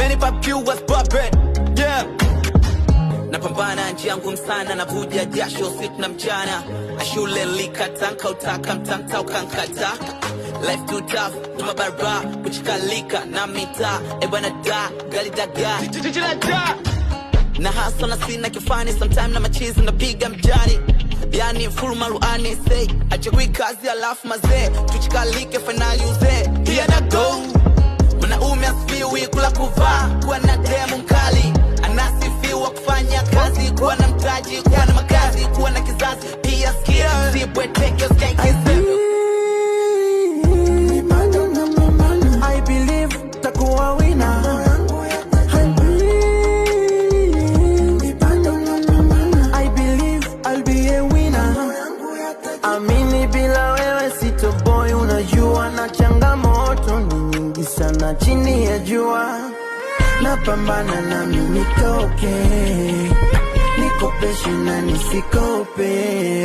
Umenipa was puppet, yeah. Napambana njia ngumu sana, navuja jasho usiku na mchana. Ashule likata nkautaka mtanta ukankata. Life too tough, tumabara, kuchikalika na mita. Ebana da, gali daga, da. Na hasa na sina kifani, sometime na machizi napiga mjani. Yani full maruani say, achagui kazi alafu mazee. Tuchikalike finali uze, here na go. Mwanaume asifiwi kula kuvaa, kuwa na demu mkali. Anasifiwa kufanya kazi, kuwa na mtaji, kuwa na makazi, kuwa na kizazi, pia skills. Zibwe take your stake I believe takuwa winner. I believe I'll be a winner. Amini bila wewe sitoboy, unajua na changamoto ni nyingi sana chini ya jua. Napambana nami nitoke, nikopeshe na nisikope.